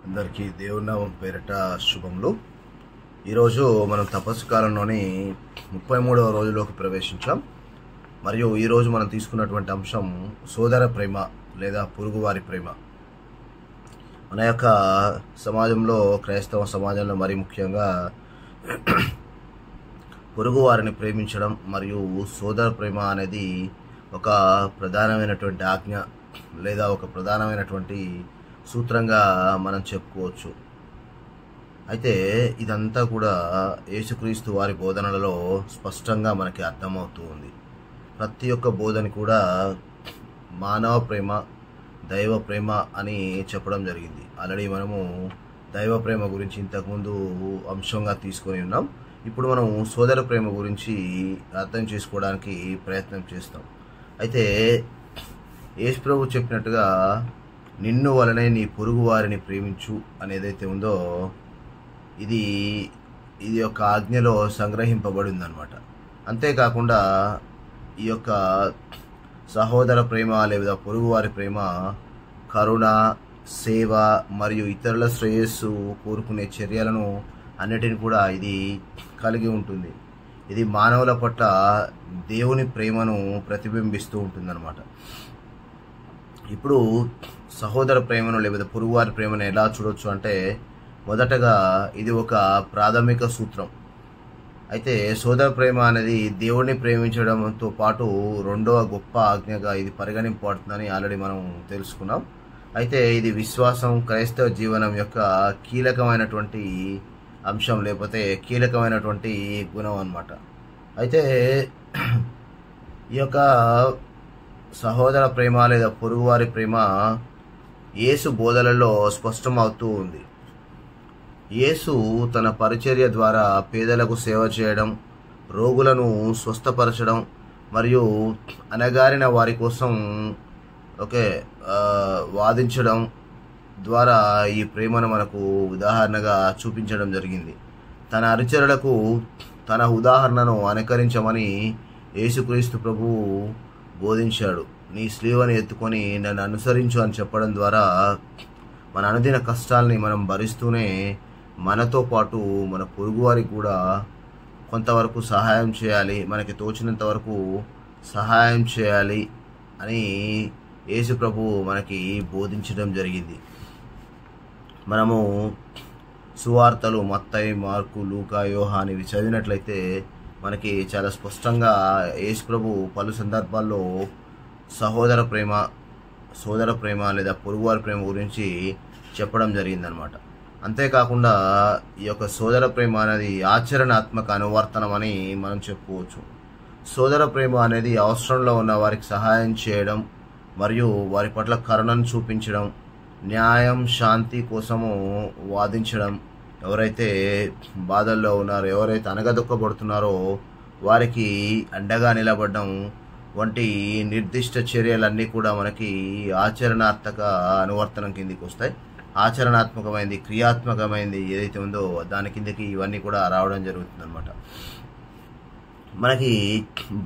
అందరికీ దేవుని నామం పేరిట శుభములు. ఈరోజు మనం తపస్సు కాలంలోని 33వ రోజులోకి ప్రవేశించాం. మరియు ఈరోజు మనం తీసుకున్నటువంటి అంశం సోదర ప్రేమ లేదా పొరుగువారి ప్రేమ. మన యొక్క సమాజంలో, క్రైస్తవ సమాజంలో మరి ముఖ్యంగా పొరుగువారిని ప్రేమించడం మరియు సోదర ప్రేమ అనేది ఒక ప్రధానమైనటువంటి ఆజ్ఞ లేదా ఒక ప్రధానమైనటువంటి సూత్రంగా మనం చెప్పుకోవచ్చు. అయితే ఇదంతా కూడా యేసుక్రీస్తు వారి బోధనలలో స్పష్టంగా మనకి అర్థమవుతూ ఉంది. ప్రతి ఒక్క బోధన కూడా మానవ ప్రేమ, దైవ ప్రేమ అని చెప్పడం జరిగింది. ఆల్రెడీ మనము దైవ ప్రేమ గురించి ఇంతకుముందు అంశంగా తీసుకొని ఉన్నాం. ఇప్పుడు మనం సోదర ప్రేమ గురించి అర్థం చేసుకోవడానికి ప్రయత్నం చేస్తాం. అయితే యేసు ప్రభు చెప్పినట్టుగా నిన్ను వలనే నీ పొరుగు వారిని ప్రేమించు అనేదైతే ఉందో ఇది యొక్క ఆజ్ఞలో సంగ్రహింపబడి ఉందన్నమాట. అంతేకాకుండా ఈ యొక్క సహోదర ప్రేమ లేదా పొరుగువారి ప్రేమ కరుణ, సేవ మరియు ఇతరుల శ్రేయస్సు కోరుకునే చర్యలను అన్నిటిని కూడా ఇది కలిగి ఉంటుంది. ఇది మానవుల పట్ల దేవుని ప్రేమను ప్రతిబింబిస్తూ ఉంటుందన్నమాట. ఇప్పుడు సహోదర ప్రేమను లేదా పొరుగువారి ప్రేమను ఎలా చూడొచ్చు అంటే, మొదటగా ఇది ఒక ప్రాథమిక సూత్రం. అయితే సోదర ప్రేమ అనేది దేవుడిని ప్రేమించడంతో పాటు రెండవ గొప్ప ఆజ్ఞగా ఇది పరిగణింపబడుతుందని ఆల్రెడీ మనం తెలుసుకున్నాం. అయితే ఇది విశ్వాసం, క్రైస్తవ జీవనం యొక్క కీలకమైనటువంటి అంశం లేకపోతే కీలకమైనటువంటి గుణం అన్నమాట. అయితే ఈ యొక్క సహోదర ప్రేమ లేదా పొరుగువారి ప్రేమ యేసు బోధలలో స్పష్టమవుతూ ఉంది. యేసు తన పరిచర్య ద్వారా పేదలకు సేవ చేయడం, రోగులను స్వస్థపరచడం మరియు అణగారిన వారి కోసం వాదించడం ద్వారా ఈ ప్రేమను మనకు ఉదాహరణగా చూపించడం జరిగింది. తన అనుచరులకు తన ఉదాహరణను అనుకరించమని యేసుక్రీస్తు ప్రభువు బోధించాడు. నీ స్లీవను ఎత్తుకొని నన్ను అనుసరించు అని చెప్పడం ద్వారా మన అనుదిన కష్టాలని మనం భరిస్తూనే మనతో పాటు మన పొరుగువారికి కూడా కొంతవరకు సహాయం చేయాలి, మనకి తోచినంత వరకు సహాయం చేయాలి అని యేసు ప్రభువు మనకి బోధించడం జరిగింది. మనము సువార్తలు మత్తయి, మార్కు, లూకా, యోహాను ఇవి చదివినట్లయితే మనకి చాలా స్పష్టంగా యేసు ప్రభు పలు సందర్భాల్లో సహోదర ప్రేమ, సోదర ప్రేమ లేదా పొరుగువారి ప్రేమ గురించి చెప్పడం జరిగిందనమాట. అంతేకాకుండా ఈ యొక్క సోదర ప్రేమ అనేది ఆచరణాత్మక అనువర్తనం అని మనం చెప్పుకోవచ్చు. సోదర ప్రేమ అనేది అవసరంలో ఉన్న వారికి సహాయం చేయడం మరియు వారి పట్ల కరుణను చూపించడం, న్యాయం, శాంతి కోసము వాదించడం, ఎవరైతే బాధల్లో ఉన్నారో, ఎవరైతే అనగదొక్కబడుతున్నారో వారికి అండగా నిలబడడం వంటి నిర్దిష్ట చర్యలన్నీ కూడా మనకి ఆచరణాత్మక అనువర్తనం కిందికి వస్తాయి. ఆచరణాత్మకమైంది, క్రియాత్మకమైంది ఏదైతే ఉందో దాని కిందకి ఇవన్నీ కూడా రావడం జరుగుతుంది అనమాట. మనకి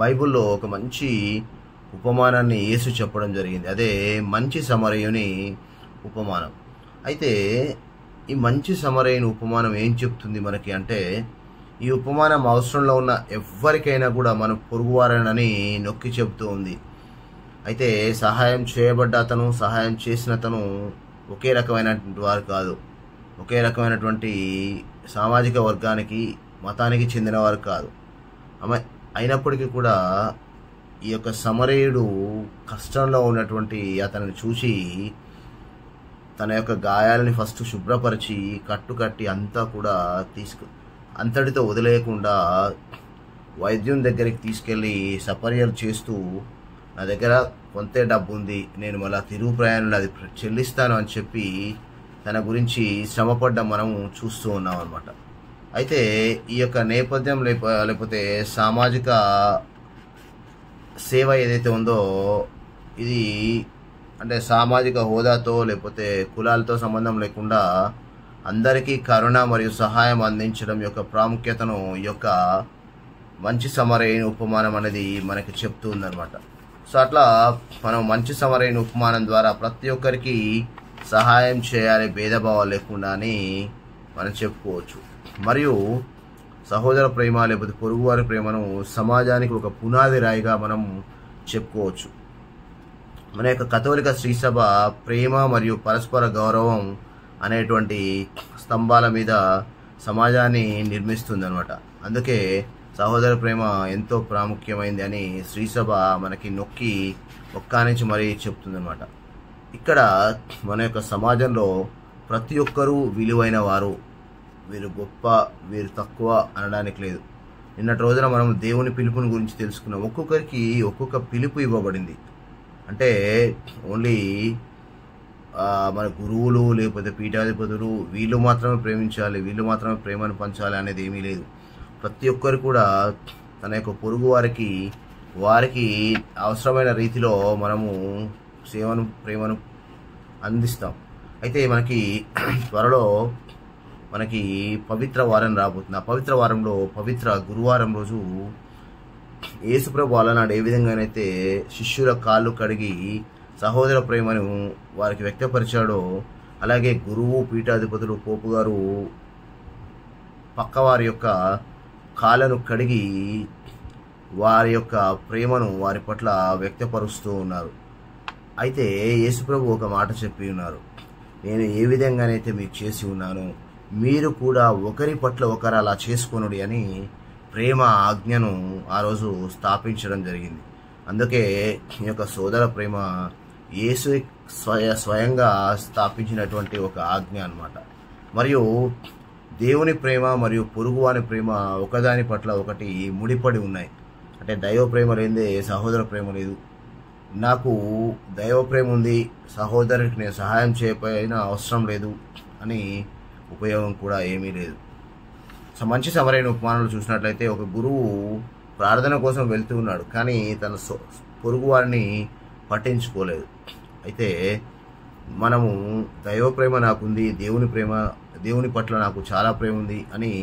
బైబిల్లో ఒక మంచి ఉపమానాన్ని యేసు చెప్పడం జరిగింది. అదే మంచి సమరయుని ఉపమానం. అయితే ఈ మంచి సమరయుని ఉపమానం ఏం చెప్తుంది మనకి అంటే, ఈ ఉపమానం అవసరంలో ఉన్న ఎవరికైనా కూడా మన పొరుగువారనని నొక్కి చెబుతూ ఉంది. అయితే సహాయం చేయబడ్డ అతను, సహాయం చేసిన అతను ఒకే రకమైనటువంటి వారు కాదు, ఒకే రకమైనటువంటి సామాజిక వర్గానికి, మతానికి చెందినవారు కాదు. అయినప్పటికీ కూడా ఈ యొక్క సమరయుడు కష్టంలో ఉన్నటువంటి అతనిని చూసి తన యొక్క గాయాలని ఫస్ట్ శుభ్రపరిచి కట్టుకట్టి అంతా కూడా అంతటితో వదిలేయకుండా వైద్యం దగ్గరికి తీసుకెళ్ళి సపర్యలు చేస్తూ, నా దగ్గర కొంతే డబ్బు ఉంది, నేను మళ్ళీ తిరుగు ప్రయాణంలో అది చెల్లిస్తాను అని చెప్పి తన గురించి శ్రమపడ్డం మనం చూస్తూ ఉన్నాం అనమాట. అయితే ఈ యొక్క నేపథ్యం లేకపోతే సామాజిక సేవ ఏదైతే ఉందో ఇది అంటే సామాజిక హోదాతో లేకపోతే కులాలతో సంబంధం లేకుండా అందరికీ కరుణ మరియు సహాయం అందించడం యొక్క ప్రాముఖ్యతను ఈ యొక్క మంచి సమరయుని ఉపమానం అనేది మనకి చెప్తూ ఉందన్నమాట. సో అట్లా మనం మంచి సమరయుని ఉపమానం ద్వారా ప్రతి ఒక్కరికి సహాయం చేయాలి భేదభావాలు లేకుండా అని మనం చెప్పుకోవచ్చు. మరియు సహోదర ప్రేమ లేకపోతే పొరుగువారి ప్రేమను సమాజానికి ఒక పునాది రాయిగా మనం చెప్పుకోవచ్చు. మన యొక్క కథోలిక శ్రీసభ ప్రేమ మరియు పరస్పర గౌరవం అనేటువంటి స్తంభాల మీద సమాజాన్ని నిర్మిస్తుంది అనమాట. అందుకే సహోదర ప్రేమ ఎంతో ప్రాముఖ్యమైంది అని శ్రీసభ మనకి నొక్కి ఒక్కానించి మరీ చెప్తుంది అనమాట. ఇక్కడ మన యొక్క సమాజంలో ప్రతి ఒక్కరూ విలువైన వారు, వీరు గొప్ప వీరు తక్కువ అనడానికి లేదు. నిన్నటి రోజున మనం దేవుని పిలుపుని గురించి తెలుసుకున్నాం. ఒక్కొక్కరికి ఒక్కొక్క పిలుపు ఇవ్వబడింది. అంటే ఓన్లీ మన గురువులు లేకపోతే పీఠాధిపతులు వీళ్ళు మాత్రమే ప్రేమించాలి, వీళ్ళు మాత్రమే ప్రేమను పంచాలి అనేది ఏమీ లేదు. ప్రతి ఒక్కరు కూడా తన యొక్క పొరుగు వారికి అవసరమైన రీతిలో మనము సేవను ప్రేమను అందిస్తాం. అయితే మనకి త్వరలో మనకి పవిత్ర వారం రాబోతుంది. ఆ పవిత్ర వారంలో పవిత్ర గురువారం రోజు యేసుప్రభు అలనాడు ఏ విధంగానైతే శిష్యుల కాళ్ళు కడిగి సహోదర ప్రేమను వారికి వ్యక్తపరిచాడో, అలాగే గురువు పీఠాధిపతులు పోపు గారు పక్కవారి యొక్క కాళ్ళను కడిగి వారి యొక్క ప్రేమను వారి పట్ల వ్యక్తపరుస్తూ ఉన్నారు. అయితే యేసుప్రభు ఒక మాట చెప్పి ఉన్నారు, నేను ఏ విధంగానైతే మీకు చేసి ఉన్నానో మీరు కూడా ఒకరి పట్ల ఒకరు అలా చేసుకొనుడి అని ప్రేమ ఆజ్ఞను ఆ రోజు స్థాపించడం జరిగింది. అందుకే ఈ యొక్క సోదర ప్రేమ యేసు స్వయంగా స్థాపించినటువంటి ఒక ఆజ్ఞ అన్నమాట. మరియు దేవుని ప్రేమ మరియు పొరుగువాని ప్రేమ ఒకదాని పట్ల ఒకటి ముడిపడి ఉన్నాయి. అంటే దైవ ప్రేమ లేదే సహోదర ప్రేమ లేదు. నాకు దైవ ప్రేమ ఉంది, సహోదరుడికి నేను సహాయం చేయకపోయినా అవసరం లేదు అని ఉపయోగం కూడా ఏమీ లేదు. మంచి సమరైన ఉపమానంలో చూసినట్లయితే ఒక గురువు ప్రార్థన కోసం వెళ్తూ ఉన్నాడు, కానీ తన పొరుగు వారిని పట్టించుకోలేదు. అయితే మనము దైవ ప్రేమ నాకుంది, దేవుని పట్ల నాకు చాలా ప్రేమ ఉంది అని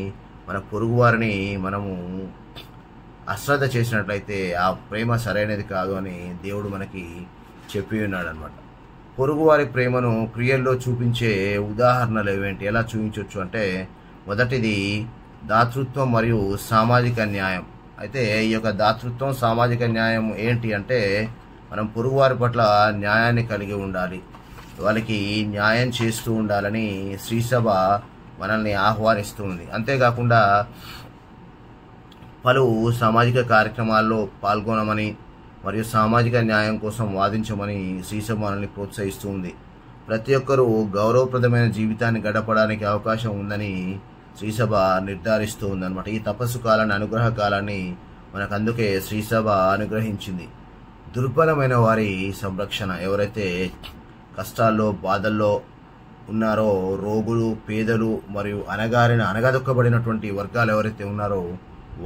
మన పొరుగు వారిని మనము అశ్రద్ధ చేసినట్లయితే ఆ ప్రేమ సరైనది కాదు అని దేవుడు మనకి చెప్పి ఉన్నాడు అనమాట. పొరుగువారి ప్రేమను క్రియల్లో చూపించే ఉదాహరణలు ఏవేంటి, ఎలా చూపించవచ్చు అంటే, మొదటిది దాతృత్వం మరియు సామాజిక న్యాయం. అయితే ఈ యొక్క దాతృత్వం సామాజిక న్యాయం ఏంటి అంటే, మనం పొరుగువారి పట్ల న్యాయాన్ని కలిగి ఉండాలి, వాళ్ళకి న్యాయం చేస్తూ ఉండాలని శ్రీసభ మనల్ని ఆహ్వానిస్తుంది. అంతేకాకుండా పలు సామాజిక కార్యక్రమాల్లో పాల్గొనమని మరియు సామాజిక న్యాయం కోసం వాదించమని శ్రీసభ మనల్ని ప్రోత్సహిస్తూ ఉంది. ప్రతి ఒక్కరూ గౌరవప్రదమైన జీవితాన్ని గడపడానికి అవకాశం ఉందని శ్రీసభ నిర్ధారిస్తూ ఉందన్నమాట. ఈ తపస్సు కాలాన్ని, అనుగ్రహ కాలాన్ని మనకు అందుకే శ్రీసభ అనుగ్రహించింది. దుర్బలమైన వారి సంరక్షణ, ఎవరైతే కష్టాల్లో బాధల్లో ఉన్నారో, రోగులు, పేదలు మరియు అనగదొక్కబడినటువంటి వర్గాలు ఎవరైతే ఉన్నారో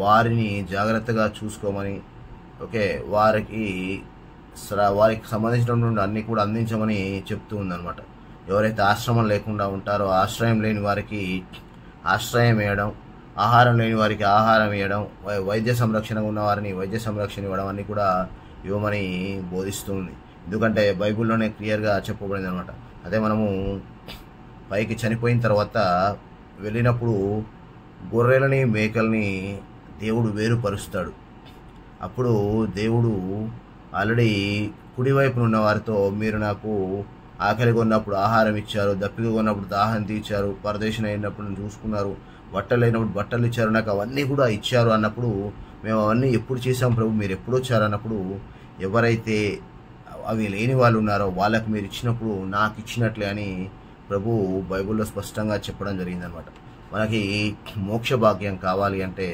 వారిని జాగ్రత్తగా చూసుకోమని, వారికి సంబంధించినటువంటి అన్ని కూడా అందించమని చెప్తూ ఉందన్నమాట. ఎవరైతే ఆశ్రమం లేకుండా ఉంటారో, ఆశ్రయం లేని వారికి ఆశ్రయం ఇవ్వడం, ఆహారం లేని వారికి ఆహారం ఇవ్వడం, వైద్య సంరక్షణ ఉన్న వారిని వైద్య సంరక్షణ ఇవ్వడం అన్ని కూడా ఇవ్వమని బోధిస్తుంది. ఎందుకంటే బైబిల్లోనే క్లియర్గా చెప్పబడింది అనమాట. అదే మనము పైకి చనిపోయిన తర్వాత వెళ్ళినప్పుడు గొర్రెలని మేకల్ని దేవుడు వేరుపరుస్తాడు. అప్పుడు దేవుడు ఆల్రెడీ కుడివైపున ఉన్న వారితో, మీరు నాకు ఆకలిగా ఉన్నప్పుడు ఆహారం ఇచ్చారు, దప్పిగా ఉన్నప్పుడు దాహం తీర్చారు, పరదేశం అయినప్పుడు చూసుకున్నారు, బట్టలు అయినప్పుడు బట్టలు ఇచ్చారు, నాకు అవన్నీ కూడా ఇచ్చారు అన్నప్పుడు, మేము అవన్నీ ఎప్పుడు చేసాం ప్రభు, మీరు ఎప్పుడు వచ్చారు అన్నప్పుడు, ఎవరైతే అవి లేని వాళ్ళు ఉన్నారో వాళ్ళకి మీరు ఇచ్చినప్పుడు నాకు ఇచ్చినట్లే అని ప్రభు బైబిల్లో స్పష్టంగా చెప్పడం జరిగిందనమాట. మనకి మోక్ష భాగ్యం కావాలి అంటే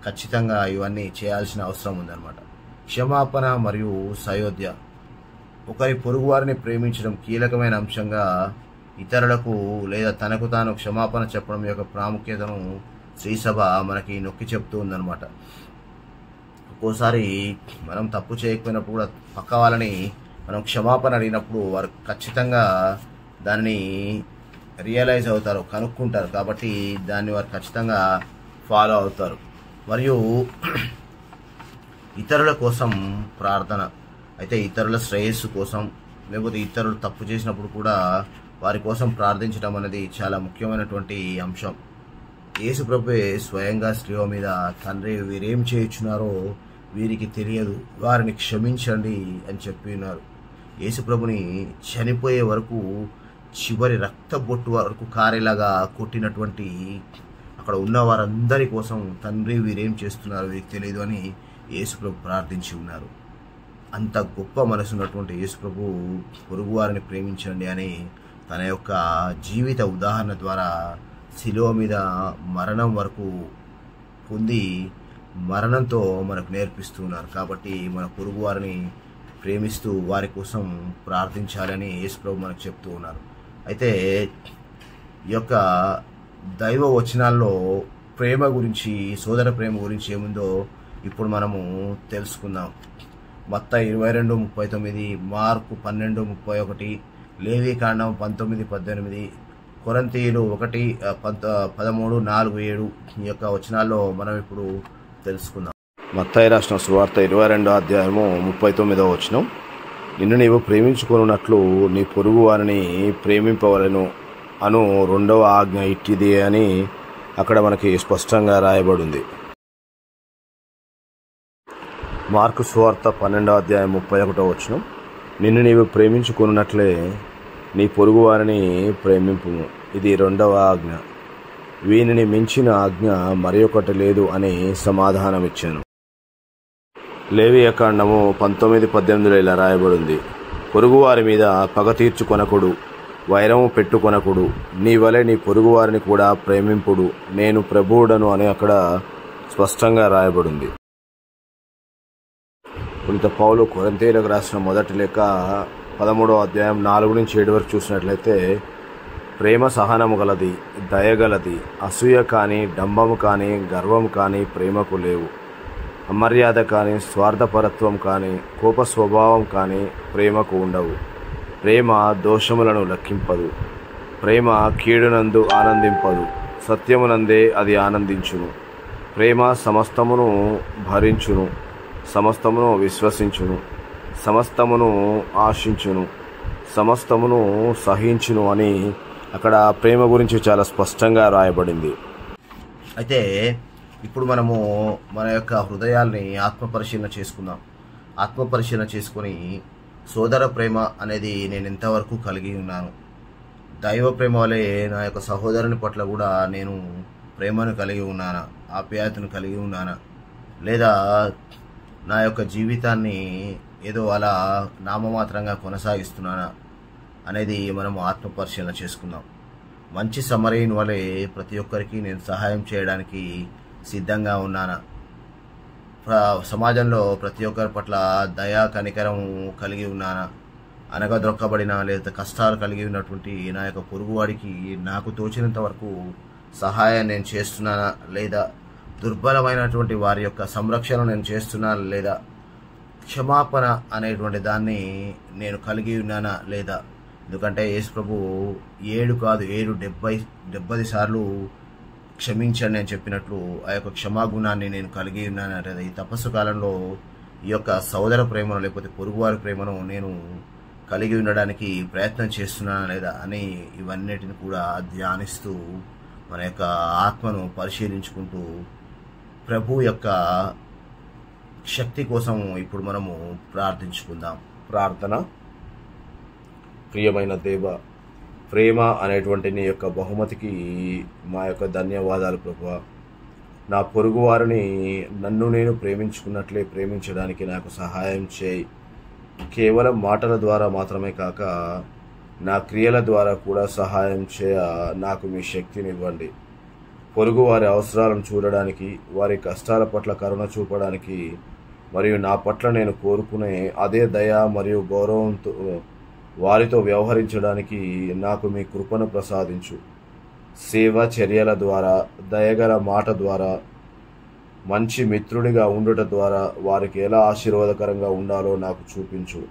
ఖచ్చితంగా ఇవన్నీ చేయాల్సిన అవసరం ఉందన్నమాట. క్షమాపణ మరియు సయోధ్య, ఒకరి పొరుగువారిని ప్రేమించడం కీలకమైన అంశంగా ఇతరులకు లేదా తనకు తాను క్షమాపణ చెప్పడం యొక్క ప్రాముఖ్యతను శ్రీసభ మనకి నొక్కి చెప్తూ ఉందన్నమాట. ఒక్కోసారి మనం తప్పు చేయకపోయినప్పుడు కూడా పక్క వాళ్ళని మనం క్షమాపణ అడిగినప్పుడు వారు ఖచ్చితంగా దాన్ని రియలైజ్ అవుతారు, కనుక్కుంటారు. కాబట్టి దాన్ని వారు ఖచ్చితంగా ఫాలో అవుతారు. మరియు ఇతరుల కోసం ప్రార్థన, అయితే ఇతరుల శ్రేయస్సు కోసం, లేకపోతే ఇతరులు తప్పు చేసినప్పుడు కూడా వారి కోసం ప్రార్థించడం అనేది చాలా ముఖ్యమైనటువంటి అంశం. యేసు ప్రభువే స్వయంగా శిలువ మీద తండ్రి వీరేం చేయుచున్నారో వీరికి తెలియదు, వారిని క్షమించండి అని చెప్పి ఉన్నారు. యేసు ప్రభుని చనిపోయే వరకు చివరి రక్త బొట్టు వరకు కారేలాగా కొట్టినటువంటి అక్కడ ఉన్న వారందరి కోసం తండ్రి వీరేం చేస్తున్నారు వీరికి తెలియదు అని యేసు ప్రభు ప్రార్థించి ఉన్నారు. అంత గొప్ప మనసు ఉన్నటువంటి యేసు ప్రభు పొరుగు వారిని ప్రేమించండి అని తన యొక్క జీవిత ఉదాహరణ ద్వారా శిలువ మీద మరణం వరకు పొంది మరణంతో మనకు నేర్పిస్తున్నారు. కాబట్టి మన పొరుగు వారిని ప్రేమిస్తూ వారి కోసం ప్రార్థించాలని యేసు ప్రభు మనకు చెప్తూ ఉన్నారు. అయితే ఈ యొక్క దైవ వచనాల్లో ప్రేమ గురించి, సోదర ప్రేమ గురించి ఏముందో ఇప్పుడు మనము తెలుసుకుందాం. మత్తయి 22:39, మార్కు 12:31, లేవీకాండం 19:18, కొరింథీయులు 1:13-4-7 ఈ యొక్క వచనాల్లో మనం ఇప్పుడు తెలుసుకుందాం. మత్తయి రాసిన సువార్త 22:39 వచనం, నిన్ను నీవు ప్రేమించుకొనున్నట్లు నీ పొరుగు వారిని ప్రేమింపవలెను అను రెండవ ఆజ్ఞ ఇట్టిది అని అక్కడ మనకి స్పష్టంగా రాయబడింది. మార్కు సువార్త 12:31 వచనం, నిన్ను నీవు ప్రేమించుకొనున్నట్లే నీ పొరుగు వారిని ప్రేమింపుము, ఇది రెండవ ఆజ్ఞ, వీనిని మించిన ఆజ్ఞ మరి ఒకటి లేదు అని సమాధానమిచ్చాను. లేవియకాండము 19:18 ఇలా రాయబడింది, పొరుగువారి మీద పగ తీర్చుకొనకుడు, వైరము పెట్టుకొనకుడు, నీ వలె నీ పొరుగువారిని కూడా ప్రేమింపుడు, నేను ప్రభువుడను అని అక్కడ స్పష్టంగా రాయబడింది. పునీత పౌలు కొరింథీయులకు రాసిన మొదటి లేఖ 13:4-7 వరకు చూసినట్లయితే, ప్రేమ సహనము గలది, దయగలది, అసూయ కానీ, డంబము కానీ, గర్వము కానీ ప్రేమకు లేవు. అమర్యాద కానీ, స్వార్థపరత్వం కానీ, కోప స్వభావం కానీ ప్రేమకు ఉండవు. ప్రేమ దోషములను లెక్కింపదు, ప్రేమ కీడునందు ఆనందింపదు, సత్యమునందే అది ఆనందించును. ప్రేమ సమస్తమును భరించును, సమస్తమును విశ్వసించును, సమస్తమును ఆశించును, సమస్తమును సహించును అని అక్కడ ప్రేమ గురించి చాలా స్పష్టంగా రాయబడింది. అయితే ఇప్పుడు మనము మన యొక్క హృదయాల్ని ఆత్మపరిశీలన చేసుకుందాం. ఆత్మపరిశీలన చేసుకొని సోదర ప్రేమ అనేది నేను ఎంతవరకు కలిగి ఉన్నాను, దైవ ప్రేమ వలె నా యొక్క సహోదరుని పట్ల కూడా నేను ప్రేమను కలిగి ఉన్నానా, ఆప్యాయతను కలిగి ఉన్నానా, లేదా నా యొక్క జీవితాన్ని ఏదో అలా నామమాత్రంగా కొనసాగిస్తున్నానా అనేది మనము ఆత్మపరిశీలన చేసుకుందాం. మంచి సమరయుని వలె ప్రతి ఒక్కరికి నేను సహాయం చేయడానికి సిద్ధంగా ఉన్నానా, సమాజంలో ప్రతి ఒక్కరి పట్ల దయా కనికరం కలిగి ఉన్నానా, అనగదొక్కబడిన లేదా కష్టాలు కలిగి ఉన్నటువంటి నా యొక్క పొరుగువాడికి నాకు తోచినంత వరకు సహాయం నేను చేస్తున్నానా, లేదా దుర్బలమైనటువంటి వారి యొక్క సంరక్షణ నేను చేస్తున్నానా, లేదా క్షమాపణ అనేటువంటి దాన్ని నేను కలిగి ఉన్నానా లేదా. ఎందుకంటే యేసు ప్రభు 7 కాదు 70 సార్లు క్షమించండి అని చెప్పినట్లు ఆ యొక్క క్షమాగుణాన్ని నేను కలిగి ఉన్నాను లేదా. ఈ తపస్సు కాలంలో ఈ యొక్క సోదర ప్రేమను లేకపోతే పొరుగువారి ప్రేమను నేను కలిగి ఉండడానికి ప్రయత్నం చేస్తున్నానా లేదా అని ఇవన్నిటిని కూడా ధ్యానిస్తూ మన యొక్క ఆత్మను పరిశీలించుకుంటూ ప్రభు యొక్క శక్తి కోసం ఇప్పుడు మనము ప్రార్థించుకుందాం. ప్రార్థన. ప్రియమైన దేవ, ప్రేమ అనేటువంటి నీ యొక్క బహుమతికి మా యొక్క ధన్యవాదాలు ప్రభువా. నా పొరుగువారిని నన్ను నేను ప్రేమించుకున్నట్లే ప్రేమించడానికి నాకు సహాయం చేయి. కేవలం మాటల ద్వారా మాత్రమే కాక నా క్రియల ద్వారా కూడా సహాయం చేయ నాకు మీ శక్తినివ్వండి. పొరుగు వారి అవసరాలను చూడడానికి, వారి కష్టాల పట్ల కరుణ చూపడానికి మరియు నా పట్ల నేను కోరుకునే అదే దయ మరియు గౌరవంతో వారితో వ్యవహరించడానికి నాకు మీ కృపను ప్రసాదించు. సేవ చర్యల ద్వారా, దయగల మాట ద్వారా, మంచి మిత్రుడిగా ఉండుట ద్వారా వారికి ఎలా ఆశీర్వాదకరంగా ఉండాలో నాకు చూపించు.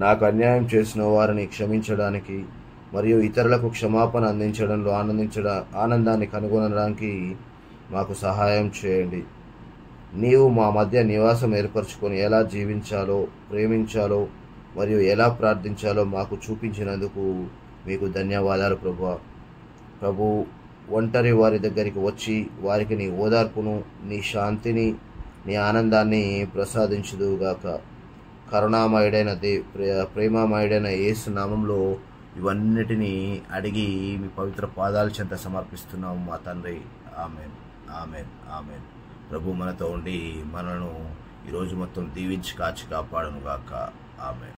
నాకు అన్యాయం చేసిన వారిని క్షమించడానికి మరియు ఇతరులకు క్షమాపణ అందించడంలో ఆనందాన్ని కనుగొనడానికి మాకు సహాయం చేయండి. నీవు మా మధ్య నివాసం ఏర్పరచుకొని ఎలా జీవించాలో, ప్రేమించాలో మరియు ఎలా ప్రార్థించాలో మాకు చూపించినందుకు మీకు ధన్యవాదాలు ప్రభువా. ప్రభు, ఒంటరి వారి దగ్గరికి వచ్చి వారికి నీ ఓదార్పును, నీ శాంతిని, నీ ఆనందాన్ని ప్రసాదించుదువుగాక. కరుణామయుడైన ప్రేమమయుడైన యేసు నామంలో ఇవన్నిటినీ అడిగి మీ పవిత్ర పాదాల చెంత సమర్పిస్తున్నాము మా తండ్రి. Amen, amen, amen. ప్రభు మనతో ఉండి మనను ఈరోజు మొత్తం దీవించి కాచి కాపాడునుగాక. ఆమెన్.